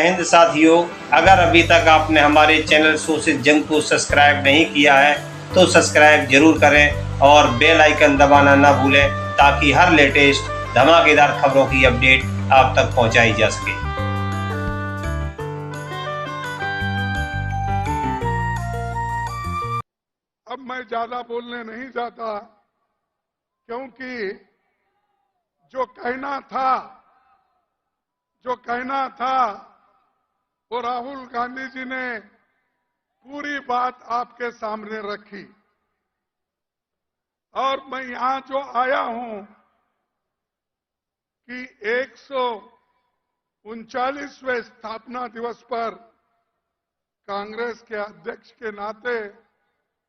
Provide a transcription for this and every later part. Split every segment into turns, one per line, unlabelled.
हिंद साथियों, अगर अभी तक आपने हमारे चैनल सोशल जंग को सब्सक्राइब नहीं किया है तो सब्सक्राइब जरूर करें और बेल आइकन दबाना ना भूलें ताकि हर लेटेस्ट धमाकेदार खबरों की अपडेट आप तक पहुंचाई जा सके।
अब मैं ज्यादा बोलने नहीं जाता क्योंकि जो कहना था वो राहुल गांधी जी ने पूरी बात आपके सामने रखी और मैं यहां जो आया हूं कि 139वें स्थापना दिवस पर कांग्रेस के अध्यक्ष के नाते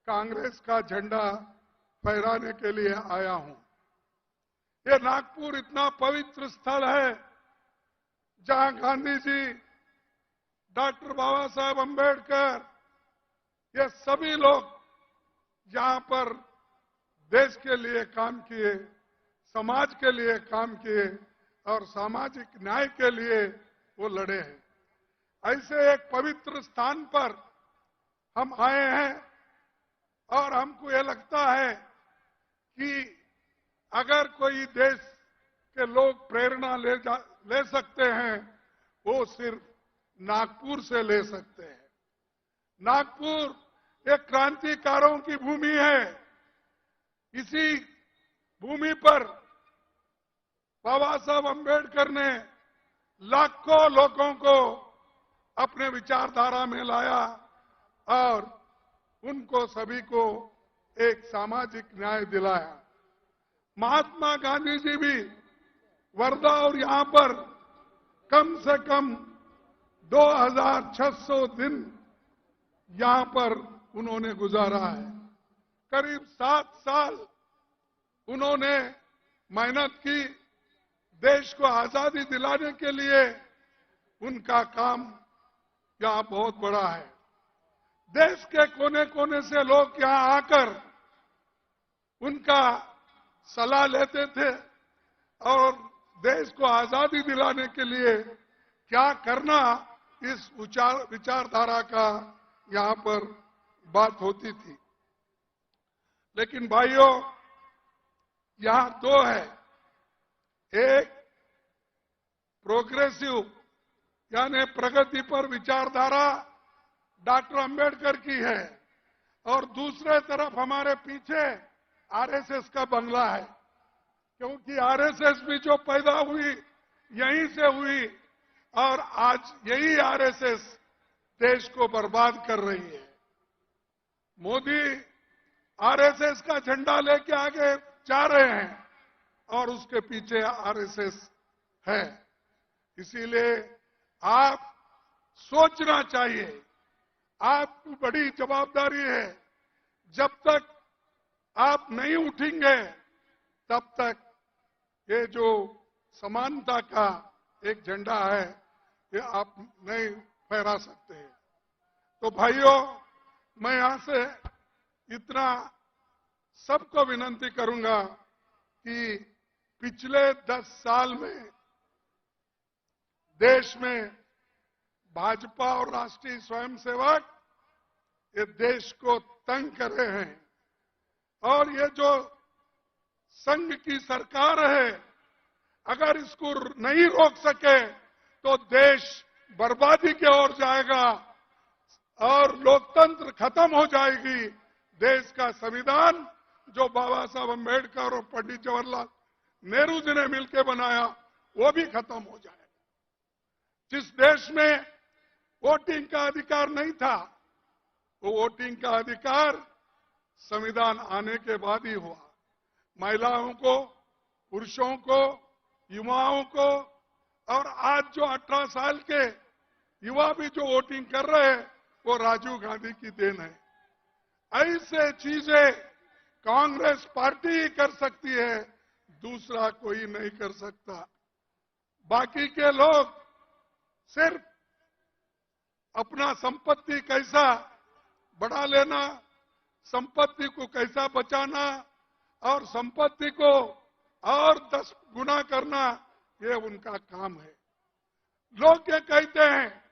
कांग्रेस का झंडा फहराने के लिए आया हूं। ये नागपुर इतना पवित्र स्थल है जहां गांधी जी, डॉक्टर बाबा साहब अम्बेडकर, ये सभी लोग यहां पर देश के लिए काम किए, समाज के लिए काम किए और सामाजिक न्याय के लिए वो लड़े हैं। ऐसे एक पवित्र स्थान पर हम आए हैं और हमको ये लगता है कि अगर कोई देश के लोग प्रेरणा ले सकते हैं वो सिर्फ नागपुर से ले सकते हैं। नागपुर एक क्रांतिकारों की भूमि है। इसी भूमि पर बाबा साहब अम्बेडकर ने लाखों लोगों को अपने विचारधारा में लाया और उनको सभी को एक सामाजिक न्याय दिलाया। महात्मा गांधी जी भी वर्धा और यहां पर कम से कम 2600 दिन यहां पर उन्होंने गुजारा है। करीब 7 साल उन्होंने मेहनत की। देश को आजादी दिलाने के लिए उनका काम यहां बहुत बड़ा है। देश के कोने कोने से लोग यहां आकर उनका सलाह लेते थे और देश को आजादी दिलाने के लिए क्या करना, इस विचारधारा का यहां पर बात होती थी। लेकिन भाइयों, यहां दो है, एक प्रोग्रेसिव यानी प्रगति पर विचारधारा डॉक्टर अंबेडकर की है और दूसरे तरफ हमारे पीछे आरएसएस का बंगला है, क्योंकि आरएसएस भी जो पैदा हुई यहीं से हुई और आज यही आरएसएस देश को बर्बाद कर रही है। मोदी आरएसएस का झंडा लेके आगे जा रहे हैं और उसके पीछे आरएसएस है। इसीलिए आप सोचना चाहिए, आपकी बड़ी जवाबदारी है। जब तक आप नहीं उठेंगे तब तक ये जो समानता का एक झंडा है ये आप नहीं फहरा सकते हैं। तो भाइयों, मैं यहां से इतना सबको विनती करूंगा कि पिछले 10 साल में देश में भाजपा और राष्ट्रीय स्वयंसेवक ये देश को तंग कर रहे हैं और ये जो संघ की सरकार है, अगर इसको नहीं रोक सके तो देश बर्बादी की ओर जाएगा और लोकतंत्र खत्म हो जाएगी। देश का संविधान जो बाबा साहब अम्बेडकर और पंडित जवाहरलाल नेहरू जी ने मिलकर बनाया वो भी खत्म हो जाएगा। जिस देश में वोटिंग का अधिकार नहीं था, वो वोटिंग का अधिकार संविधान आने के बाद ही हुआ। महिलाओं को, पुरुषों को, युवाओं को और आज जो 18 साल के युवा भी जो वोटिंग कर रहे हैं वो राजीव गांधी की देन है। ऐसे चीजें कांग्रेस पार्टी ही कर सकती है, दूसरा कोई नहीं कर सकता। बाकी के लोग सिर्फ अपना संपत्ति कैसा बढ़ा लेना, संपत्ति को कैसा बचाना और संपत्ति को और 10 गुना करना, ये उनका काम है। लोग ये कहते हैं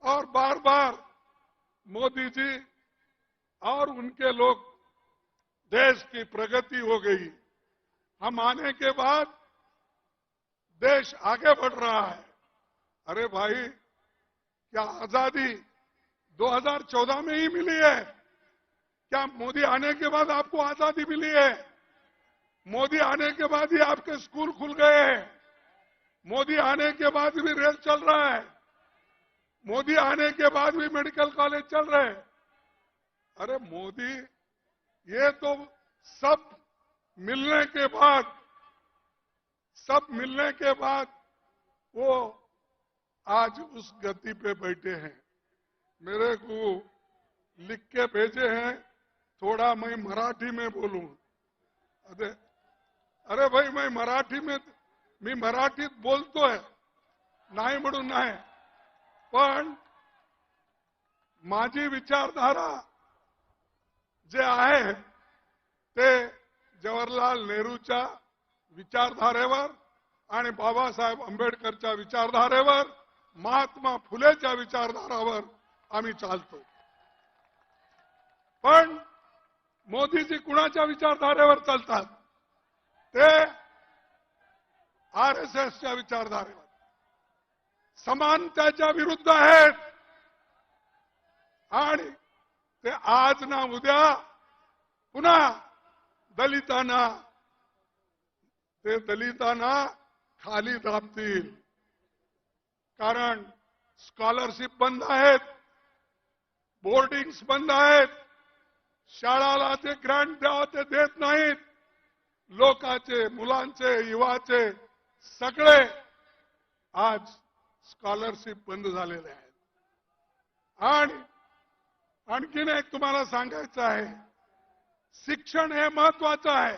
और बार बार मोदी जी और उनके लोग देश की प्रगति हो गई, हम आने के बाद देश आगे बढ़ रहा है। अरे भाई, क्या आजादी 2014 में ही मिली है? क्या मोदी आने के बाद आपको आजादी मिली है? मोदी आने के बाद ही आपके स्कूल खुल गए हैं। मोदी आने के बाद भी रेल चल रहा है। मोदी आने के बाद भी मेडिकल कॉलेज चल रहे हैं। अरे मोदी, ये तो सब मिलने के बाद वो आज उस गति पे बैठे हैं। मेरे को लिख के भेजे हैं, थोड़ा मैं मराठी में बोलूं। अरे भाई, मी मराठीत बोलतोय, नाही म्हणून नाही, पण माझी विचारधारा जे आहे ते जवाहरलाल नेहरूच्या विचारधारेवर आणि बाबासाहेब आंबेडकरच्या विचारधारेवर, महात्मा फुलेच्या विचारधारावर आम्ही चालतो। पण मोदीजी कुणाच्या विचारधारेवर चालतात? ते आरएसएसच्या विचारधारेवर, समानतेच्या विरुद्ध आहेत। आणि ते आज ना उद्या पुन्हा दलितांना खाली दाबतील। कारण स्कॉलरशिप बंद आहेत, बोर्डिंग्स बंद आहेत, शाळाला ते ग्रँट द्यावं ते देत नाहीत। लोकांचे, मुलांचे, युवाचे सगळे आज स्कॉलरशिप बंद झालेले आहेत। आणि आणखीन एक तुम्हाला सांगायचं आहे, शिक्षण हे महत्वाचं आहे।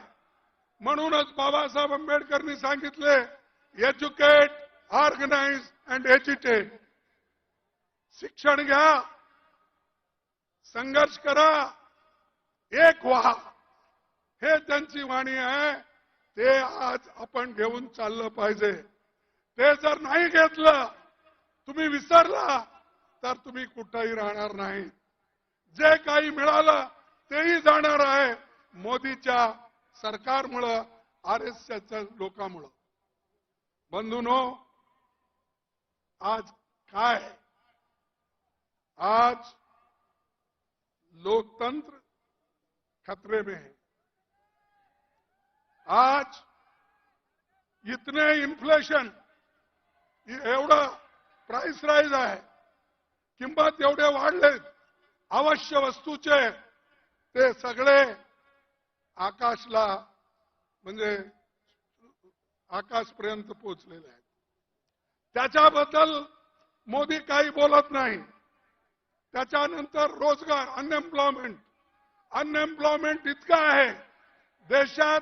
म्हणूनच बाबासाहेब आंबेडकरांनी सांगितले, एज्युकेट, ऑर्गनाइज अँड एज्युटेट। शिक्षण घ्या, संघर्ष करा, एक व्हा, हे त्यांची वाणी आहे। ते आज आपण घेऊन चाललं पाहिजे। ते जर नाही घेतलं, तुम्ही विसरला, तर तुम्ही कुठेही राहणार नाही। जे काही मिळालं तेही जाणार आहे, मोदीच्या सरकारमुळे, आरएसएसच्या लोकांमुळे। बंधूंनो, आज काय? आज लोकतंत्र खतरे में है। आज इतने इन्फ्लेशन, एवढं प्राइस राईज आहे, किंमत एवढे वाढले आवश्यक वस्तूचे, ते सगळे आकाशला, म्हणजे आकाशपर्यंत पोहोचलेले आहेत। त्याच्याबद्दल मोदी काही बोलत नाही। त्याच्यानंतर रोजगार, अनएम्प्लॉयमेंट इतका आहे, देशात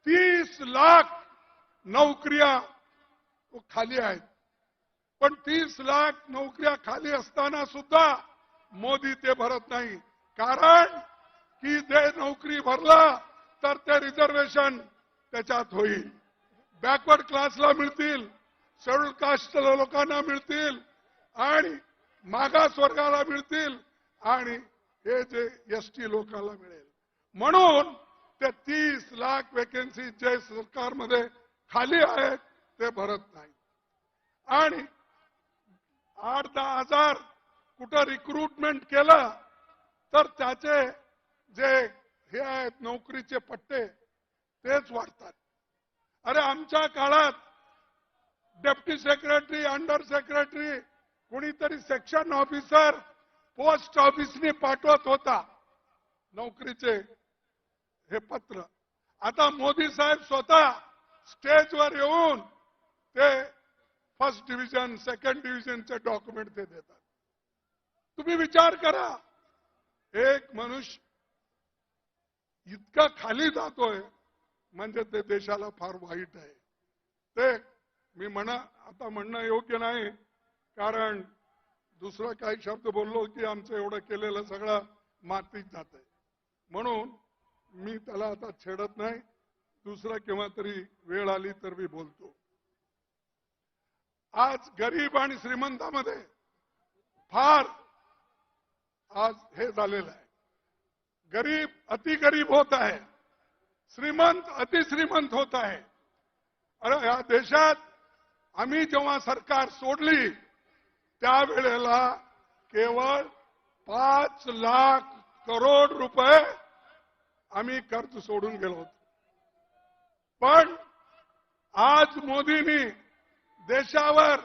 30 लाख नोकऱ्या खाली आहेत। पण 30 लाख नोकऱ्या खाली असताना सुद्धा मोदी ते भरत नाही। कारण की ते नोकरी भरला तर ते रिझर्वेशन त्याच्यात होईल, बॅकवर्ड क्लासला मिळतील, शेड्यूल कास्ट लोकांना मिळतील, आणि मागास वर्गाला मिळतील, आणि हे जे एसटी लोकांना मिळेल। म्हणून ते 30 लाख वॅकन्सी जे सरकारमध्ये खाली आहेत ते भरत नाही। आणि 8-10 हजार कुठं रिक्रुटमेंट केलं तर त्याचे जे हे आहेत नोकरीचे पट्टे तेच वाढतात। अरे आमच्या काळात डेप्टी सेक्रेटरी, अंडर सेक्रेटरी, कोणीतरी सेक्शन ऑफिसर पोस्ट ऑफिसने पाठवत होता नोकरीचे हे पत्र। आता मोदी साहेब स्वतः स्टेजवर येऊन ते फर्स्ट डिव्हिजन, सेकंड डिव्हिजनचे डॉक्युमेंट ते देतात। तुम्ही विचार करा, एक मनुष्य इतका खाली जातोय म्हणजे ते देशाला फार वाईट आहे। ते मी आता म्हणणं योग्य नाही, कारण दुसरं काही शब्द बोललो की आमचं एवढं केलेलं सगळं मातीत जातंय। म्हणून मी त्याला आता छेडत नाही, दुसरं केव्हा तरी वेळ आली तर मी बोलतो। आज गरीब आणि श्रीमंतामध्ये फार आज हे झालेलं आहे. गरीब अतिगरीब होत आहे, श्रीमंत अतिश्रीमंत होत आहे. अरे या देशात आम्ही जेव्हा सरकार सोडली त्यावेळेला केवळ 5 लाख करोड रुपये आम्ही कर्ज सोडून गेलो होतो. पण आज मोदींनी देशावर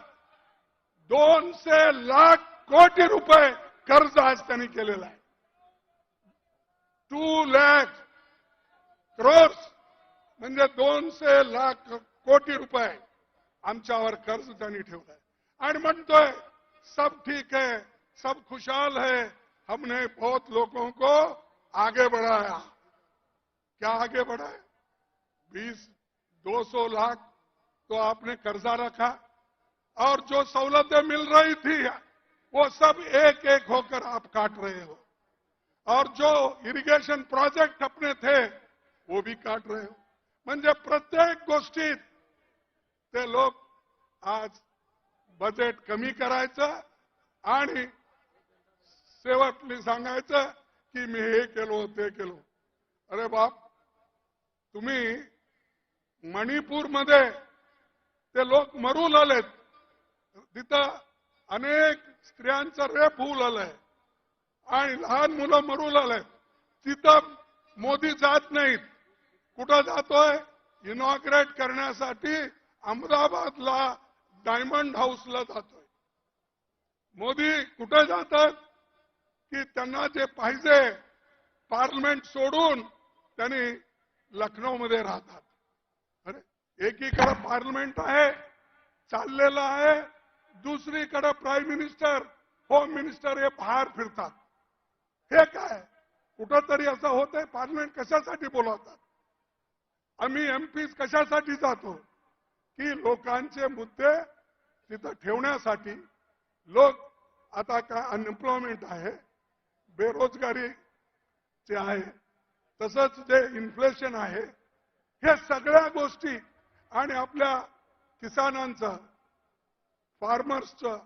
200 लाख कोटी रुपये कर्ज आज त्यांनी केलेलं आहे. 2 लाख करोड्स म्हणजे 200 लाख कोटी रुपये आमच्यावर कर्ज त्यांनी ठेवलंय आणि म्हणतोय सब ठीक है, सब खुशहाल है, हमने बहुत लोगों को आगे बढ़ाया. क्या आगे बढ़ाया? 200 लाख तो आपने कर्जा रखा और जो सहुलतें मिल रही थी वो सब एक एक होकर आप काट रहे हो और जो इरिगेशन प्रोजेक्ट अपने थे वो भी काट रहे हो. म्हणजे प्रत्येक गोष्टीत ते लोक आज बजेट कमी करायचं आणि शेवटली सांगायचं की मी हे केलो ते केलो. अरे बाप, तुम्ही मणिपूरमध्ये ते लोक मरू लागलेत, तिथं अनेक स्त्रियांचं रेप होऊ लागलंय आणि लहान मुलं मरू लागलेत. तिथं मोदी जात नाहीत. कुठं जातोय? इनॉग्रेट करण्यासाठी अहमदाबादला डायमंड हाऊसला जातोय. मोदी कुठे जातात की त्यांना जे पाहिजे पार्लमेंट सोडून त्यांनी लखनौमध्ये राहतात. अरे एकीकडे पार्लमेंट आहे चाललेलं आहे, दुसरीकडे प्राईम मिनिस्टर होम मिनिस्टर हे बाहेर फिरतात. हे काय कुठंतरी असं होतंय? पार्लमेंट कशासाठी बोलवतात? आम्ही एमपीज कशासाठी जातो की लोकांचे मुद्दे तिथं ठेवण्यासाठी. लोक आता काय अनएम्प्लॉयमेंट आहे, बेरोजगारीचे आहे, तसंच जे इन्फ्लेशन आहे, हे सगळ्या गोष्टी आणि आपल्या किसानांचं फार्मर्सचं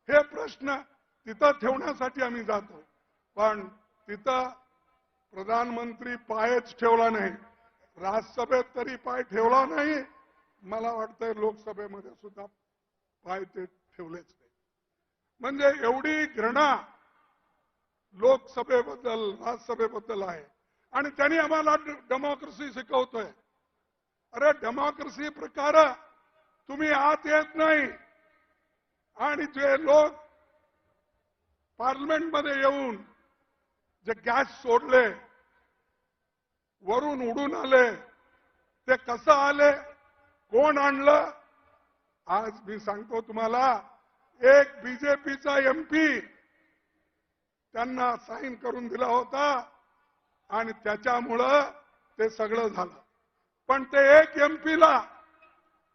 हे प्रश्न तिथं ठेवण्यासाठी आम्ही जातो. पण तिथं प्रधानमंत्री पायच ठेवला नाही, राज्यसभेत तरी पाय ठेवला नाही, मला वाटतंय लोकसभेमध्ये सुद्धा पाय ते ठेवलेच नाही. म्हणजे एवढी घृणा लोकसभेबद्दल राज्यसभेबद्दल आहे. आणि त्यांनी आम्हाला डेमोक्रेसी शिकवतोय. अरे डेमोक्रेसी प्रकार तुम्ही आत येत नाही आणि जे लोक पार्लमेंटमध्ये येऊन जे गॅस सोडले, वरून उडून आले, ते कसं आले, कोण आणलं? आज मी सांगतो तुम्हाला, एक बीजेपीचा एमपी त्यांना साईन करून दिला होता आणि त्याच्यामुळं ते सगळं झालं. पण ते एक एमपीला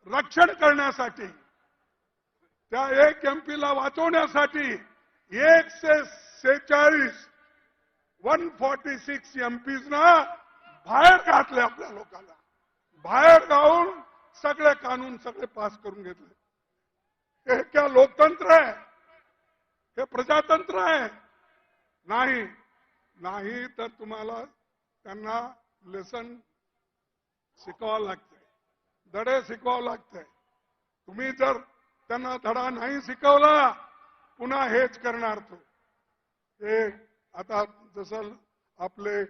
रक्षण करण्यासाठी, त्या एक एमपीला वाचवण्यासाठी 146 एमपीजना बाहेर घातले. आपल्या लोकांना बाहेर गाऊन सगळे कानून सगळे पास करून घेतले. हे क्या लोकतंत्र आहे? हे प्रजातंत्र आहे? नाही. नाही तर तुम्हाला त्यांना लेसन शिकवावं लागतंय, धडे शिकवावं लागतंय. तुम्ही जर त्यांना धडा नाही शिकवला पुन्हा हेच करणार तो. हे आता जसं आपले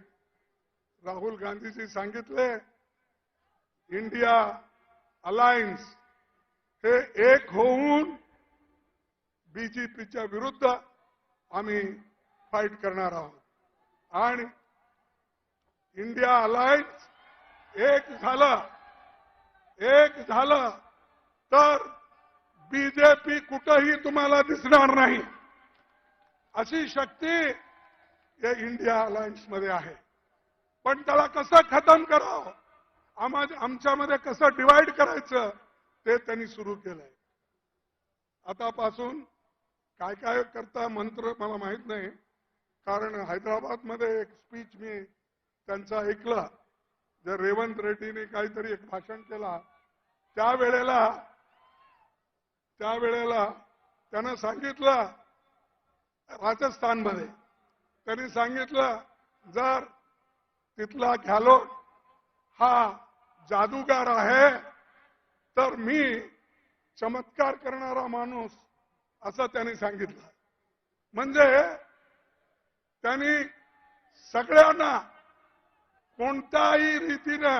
राहुल गांधीजी सांगितले, इंडिया अलायन्स हे एक होऊन बीजेपीच्या विरुद्ध आम्ही फाईट करणार आहोत. आणि इंडिया अलायन्स एक झालं तर बीजेपी कुठंही तुम्हाला दिसणार नाही. अशी शक्ती या इंडिया अलायन्स मध्ये आहे. पण त्याला कसं खतम करावं, आमच्यामध्ये कसं डिवाइड करायचं ते त्यांनी सुरू केलंय. आतापासून काय काय करता मंत्र मला माहित नाही, कारण हैदराबादमध्ये एक स्पीच मी त्यांचा ऐकला, जर रेवंत रेड्डीने काहीतरी एक भाषण केला, त्यावेळेला त्यानं सांगितलं राजस्थानमध्ये त्यांनी सांगितलं जर तिथला गॅलोट हा जादूगार आहे तर मी चमत्कार करणारा माणूस असं त्यांनी सांगितलं. म्हणजे त्यांनी सगळ्यांना कोणत्याही रीतीने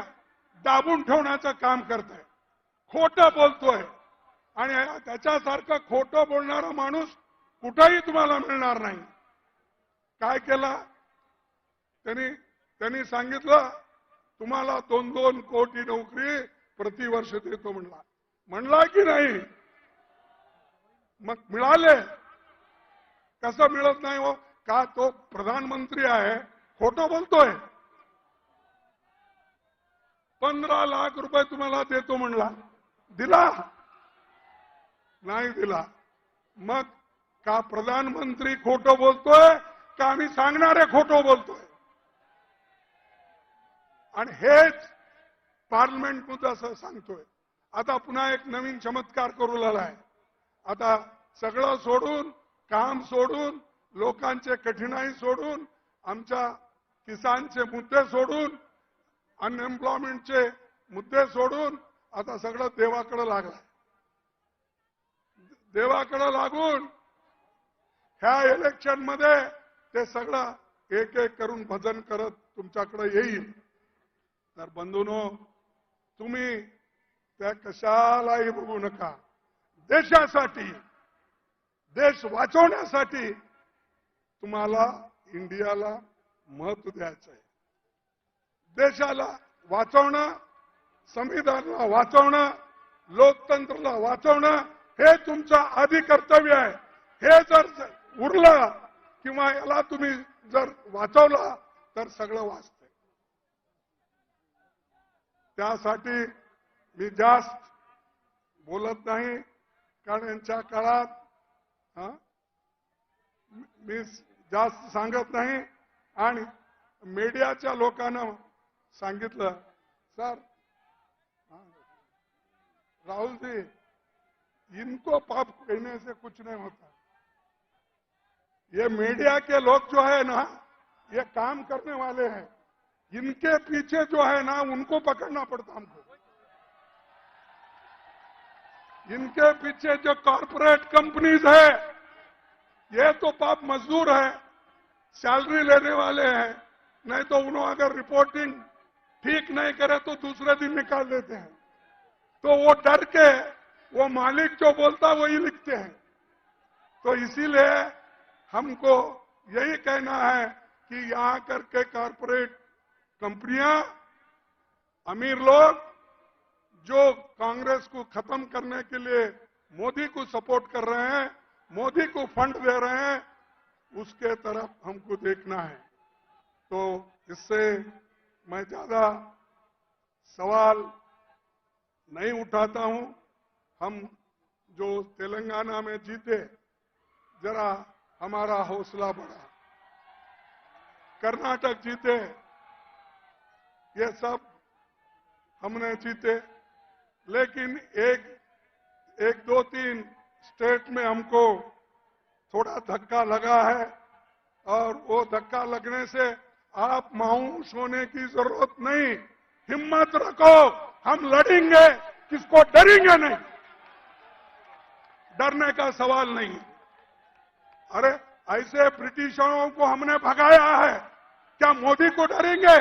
दाबून ठेवण्याचं काम करतोय, खोटं बोलतोय आणि त्याच्यासारखं खोटं बोलणारा माणूस कुठेही तुम्हाला मिळणार नाही. काय केलं त्यांनी सांगितलं तुम्हाला 2-2 कोटी नोकरी प्रतिवर्ष देतो म्हणला की नाही? मग मिळाले. कसं मिळत नाही हो? का तो प्रधानमंत्री आहे खोटं बोलतोय? 15 लाख रुपये तुम्हाला देतो म्हणला, दिला नाही दिला. मग का प्रधानमंत्री खोटं बोलतोय का आम्ही सांगणारे खोटं बोलतोय? आणि हेच पार्लमेंटमध्ये असं सांगतोय. आता पुन्हा एक नवीन चमत्कार करू लागलाय. आता सगळं सोडून, काम सोडून, लोकांचे कठीणाई सोडून, आमच्या किसानचे मुद्दे सोडून, अनएम्प्लॉयमेंटचे मुद्दे सोडून आता सगळं देवाकडे लागलाय. देवाकडे लागून ह्या इलेक्शन मध्ये ते सगळं एक एक करून भजन करत तुमच्याकडे येईल. तर बंधूंनो, तुम्ही त्या कशालाही बघू नका. देशासाठी, देश वाचवण्यासाठी तुम्हाला इंडियाला महत्व द्यायचं आहे. देशाला वाचवणं, संविधानाला वाचवणं, लोकतंत्राला वाचवणं हे तुमचं आधी कर्तव्य आहे. हे जर उरलं किंवा याला तुम्ही जर वाचवलं तर सगळं वाचतंय. त्यासाठी मी जास्त बोलत नाही, कारण यांच्या काळात मी जास्त सांगत नाही. आणि मीडियाच्या लोकांना सांगितलं, सर राहुल जी इनको पाप कहने से कुछ नहीं होता. ये मीडिया के लोग जो है ना, ये काम करने वाले हैं. इनके पीछे जो है ना उनको पकड़ना पड़ता हमको. इनके पीछे जो कॉरपोरेट कंपनीज है ये तो पाप मजदूर है, सैलरी लेने वाले हैं. नहीं तो उन्होंने अगर रिपोर्टिंग ठीक नहीं करे तो दूसरे दिन निकाल देते हैं. तो वो डर के वो मालिक जो बोलता वही लिखते हैं. तो इसीलिए हमको यही कहना है कि यहां करके कॉरपोरेट कंपनियां, अमीर लोग जो कांग्रेस को खत्म करने के लिए मोदी को सपोर्ट कर रहे हैं, मोदी को फंड दे रहे हैं, उसके तरफ हमको देखना है. तो इससे मैं ज्यादा सवाल नहीं उठाता हूं. हम जो तेलंगाना में जीते, जरा हमारा हौसला बढ़ा. कर्नाटक जीते, ये सब हमने जीते. लेकिन एक 2-3 स्टेट में हमको थोड़ा धक्का लगा है. और वो धक्का लगने से आप मायूस होने की जरूरत नहीं. हिम्मत रखो, हम लड़ेंगे, किसको डरेंगे नहीं. डरने का सवाल नहीं. अरे ऐसे ब्रिटिशरों को हमने भगाया है, क्या मोदी को डरेंगे?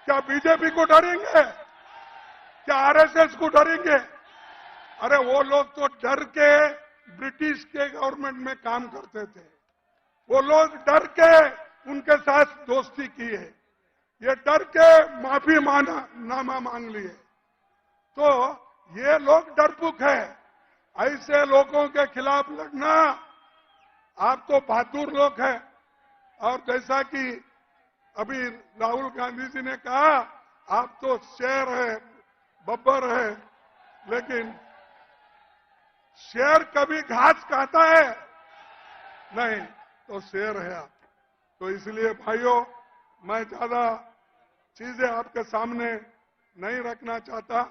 क्या बीजेपी को डरेंगे? क्या आरएसएस को डरेंगे? अरे वो लोग तो डर के ब्रिटिश के गवर्नमेंट में काम करते थे. वो लोग डर के उनके साथ दोस्ती की है. ये डर के माफी नामा मांग लिए. तो ये लोग डरपोक है. ऐसे लोगों के खिलाफ लड़ना, आप तो बहादुर लोग हैं. और जैसा कि अभी राहुल गांधी जी ने कहा, आप तो शेर है, बब्बर है. लेकिन शेर कभी घास खाता है? नहीं, तो शेर है आप. तो इसलिए भाइयों, मैं ज्यादा चीजें आपके सामने नहीं रखना चाहता.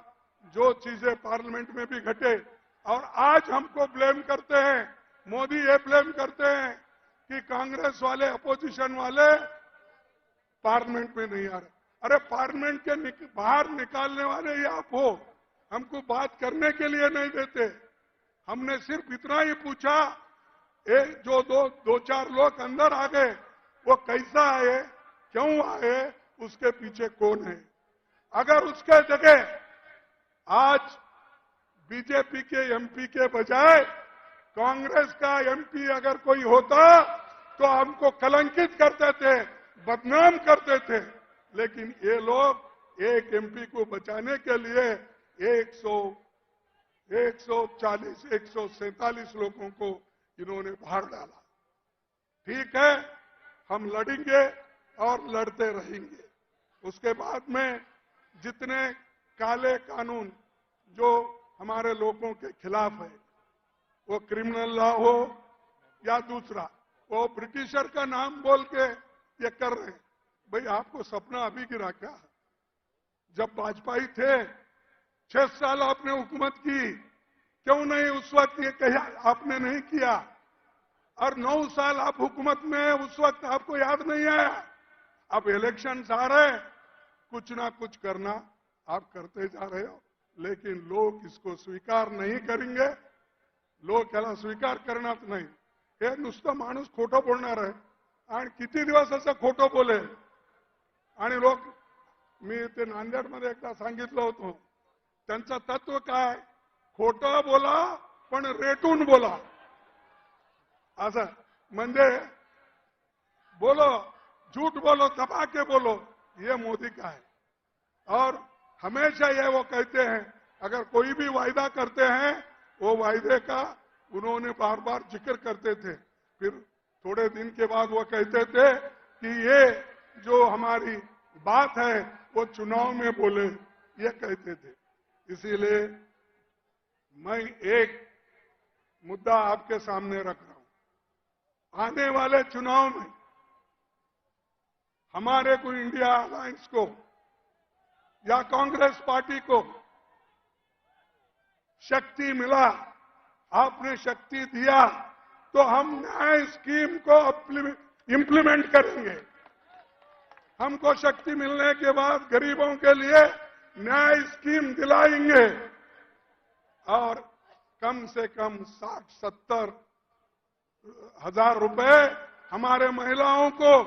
जो चीजें पार्लियामेंट में भी घटे, और आज हमको ब्लेम करते हैं मोदी ये ब्लेम करते हैं कि कांग्रेस वाले, अपोजिशन वाले पार्लियामेंट में नहीं आ रहे। अरे पार्लियामेंट के बाहर निकालने वाले ही आप हो, हमको बात करने के लिए नहीं देते। हमने सिर्फ इतना ही पूछा, जो दो चार लोग अंदर आ गए वो कैसा आए, क्यों आए, उसके पीछे कौन है। अगर उसके जगह आज बीजेपी के एमपी के बजाय कांग्रेस का एमपी अगर कोई होता तो हमको कलंकित करते थे, बदनाम करते थे। लेकिन ये लोग एक एमपी को बचाने के लिए 140, 147 लोगों को इन्होंने बाहर डाला। ठीक है, हम लड़ेंगे और लड़ते रहेंगे। उसके बाद में जितने काले कानून जो हमारे लोगों के खिलाफ है, वो क्रिमिनल लॉ हो या दूसरा, वो ब्रिटिशर का नाम बोल के ये कर रहे हैं। भाई आपको सपना अभी गिरा क्या? जब वाजपेयी थे 6 साल आपने हुकूमत की, क्यों नहीं उस वक्त ये कहा आपने नहीं किया? और 9 साल आप हुकूमत में, उस वक्त आपको याद नहीं आया? अब इलेक्शन आ रहे, कुछ ना कुछ करना आप करते जा रहे हो, लेकिन लोग इसको स्वीकार नहीं करेंगे। लोग याला स्वीकार करणार नाही। हे नुसतं माणूस खोटं बोलणार आहे आणि किती दिवस असं खोटं बोलेल। आणि लोक, मी ते नांदेडमध्ये एकदा सांगितलं होतं, त्यांचं तत्व काय, खोटं बोला पण रेटून बोला। असं म्हणजे बोलो, झूठ बोलो, दबा के बोलो, ये मोदी का है। और हमेशा ये वो कहते हैं, अगर कोई भी वायदा करते हैं वो वायदे का उन्होंने बार बार जिक्र करते थे, फिर थोड़े दिन के बाद वो कहते थे कि ये जो हमारी बात है वो चुनाव में बोले, ये कहते थे। इसीलिए मैं एक मुद्दा आपके सामने रख रहा हूं। आने वाले चुनाव में हमारे को इंडिया अलायंस को या कांग्रेस पार्टी को शक्ति मिला, आपने शक्ति दिया, तो हम न्याय स्कीम को इंप्लीमेंट करेंगे। हमको शक्ति मिलने के बाद गरीबों के लिए न्याय स्कीम दिलाएंगे और कम से कम 60-70 हजार रुपए हमारे महिलाओं को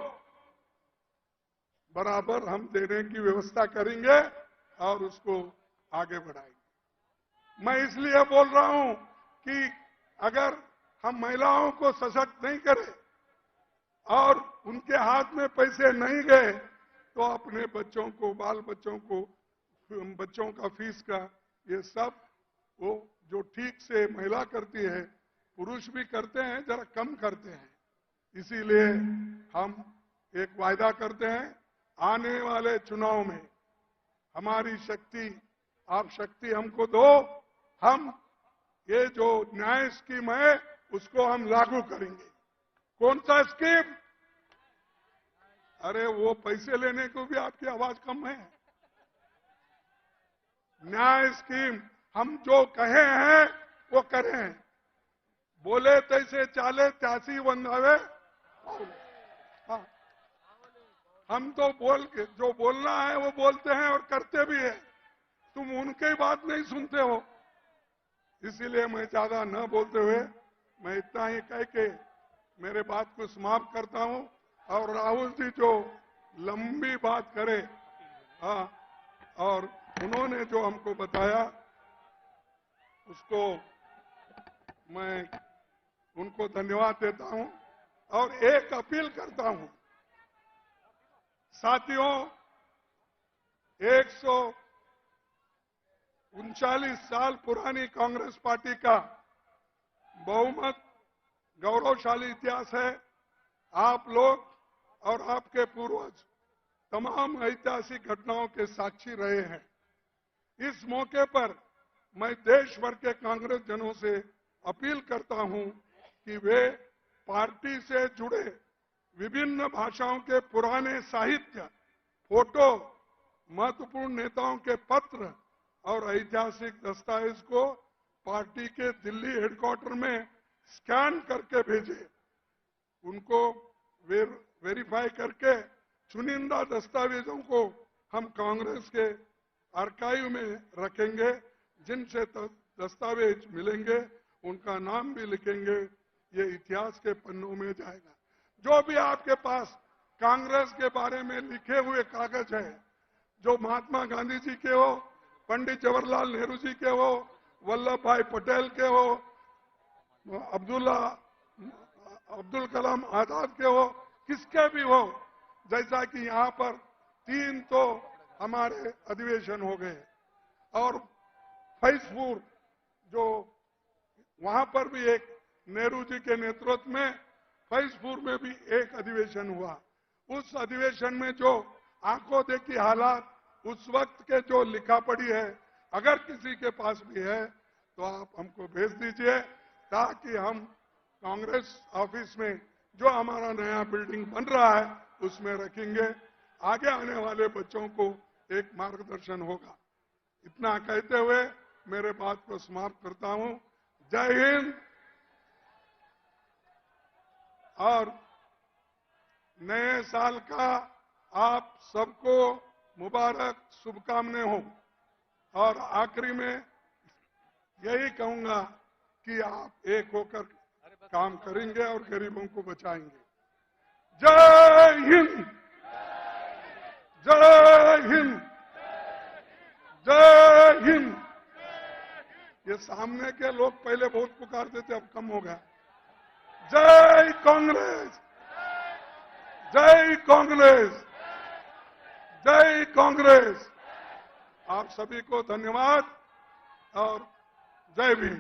बराबर हम देने की व्यवस्था करेंगे और उसको आगे बढ़ाएंगे। मैं इसलिए बोल रहा हूं कि अगर हम महिलाओं को सशक्त नहीं करें और उनके हाथ में पैसे नहीं गए तो अपने बच्चों को, बाल बच्चों को, बच्चों का फीस का, ये सब वो जो ठीक से महिला करती है, पुरुष भी करते हैं, जरा कम करते हैं। इसीलिए हम एक वायदा करते हैं, आने वाले चुनाव में हमारी शक्ति, आप शक्ति हमको दो, हम ये जो न्याय स्कीम है उसको हम लागू करेंगे। कौन सा स्कीम? अरे वो पैसे लेने को भी आपकी आवाज कम है। न्याय स्कीम हम जो कहे हैं वो करें, बोले तैसे चाले त्यासी बंधावे। हाँ, हम तो जो बोलना है वो बोलते हैं और करते भी है, तुम उनकी बात नहीं सुनते हो। इसीलिए मैं ज्यादा न बोलते हुए मैं इतना ही कह के मेरे बात को समाप्त करता हूं। और राहुल जी जो लंबी बात करे, हाँ, और उन्होंने जो हमको बताया उसको मैं उनको धन्यवाद देता हूं और एक अपील करता हूं। साथियों, 139 साल पुरानी कांग्रेस पार्टी का बहुमत गौरवशाली इतिहास है। आप लोग और आपके पूर्वज तमाम ऐतिहासिक घटनाओं के साक्षी रहे हैं। इस मौके पर मैं देश भर के कांग्रेस जनों से अपील करता हूं कि वे पार्टी से जुड़े विभिन्न भाषाओं के पुराने साहित्य, फोटो, महत्वपूर्ण नेताओं के पत्र और ऐतिहासिक दस्तावेज को पार्टी के दिल्ली हेडक्वार्टर में स्कैन करके भेजे, उनको वेरीफाई करके चुनिंदा दस्तावेजों को हम कांग्रेस के आर्काइव में रखेंगे। जिनसे दस्तावेज मिलेंगे उनका नाम भी लिखेंगे, ये इतिहास के पन्नों में जाएगा। जो भी आपके पास कांग्रेस के बारे में लिखे हुए कागज है, जो महात्मा गांधी जी के हो, पंडित जवाहरलाल नेहरू जी के हो, वल्लभ भाई पटेल के हो, अब्दुल कलाम आजाद के हो, किसके भी हो, जैसा कि यहाँ पर 3 तो हमारे अधिवेशन हो गए और फैजपुर जो वहां पर भी एक नेहरू जी के नेतृत्व में फैजपुर में भी एक अधिवेशन हुआ। उस अधिवेशन में जो आंखों देखी हालात उस वक्त के जो लिखा पड़ी है, अगर किसी के पास भी है तो आप हमको भेज दीजिए, ताकि हम कांग्रेस ऑफिस में जो हमारा नया बिल्डिंग बन रहा है उसमें रखेंगे। आगे आने वाले बच्चों को एक मार्गदर्शन होगा। इतना कहते हुए मेरे बात को समाप्त करता हूं। जय हिंद। और नए साल का आप सबको मुबारक शुभकामनाएं हो। और आखिरी में यही कहूंगा कि आप एक होकर काम करेंगे और गरीबों को बचाएंगे। जय हिंद, जय हिंद, जय हिंद। ये सामने के लोग पहले बहुत पुकारते थे, अब कम हो गया। जय कांग्रेस, जय कांग्रेस, जय कांग्रेस। आप सभी को धन्यवाद और जय भीम।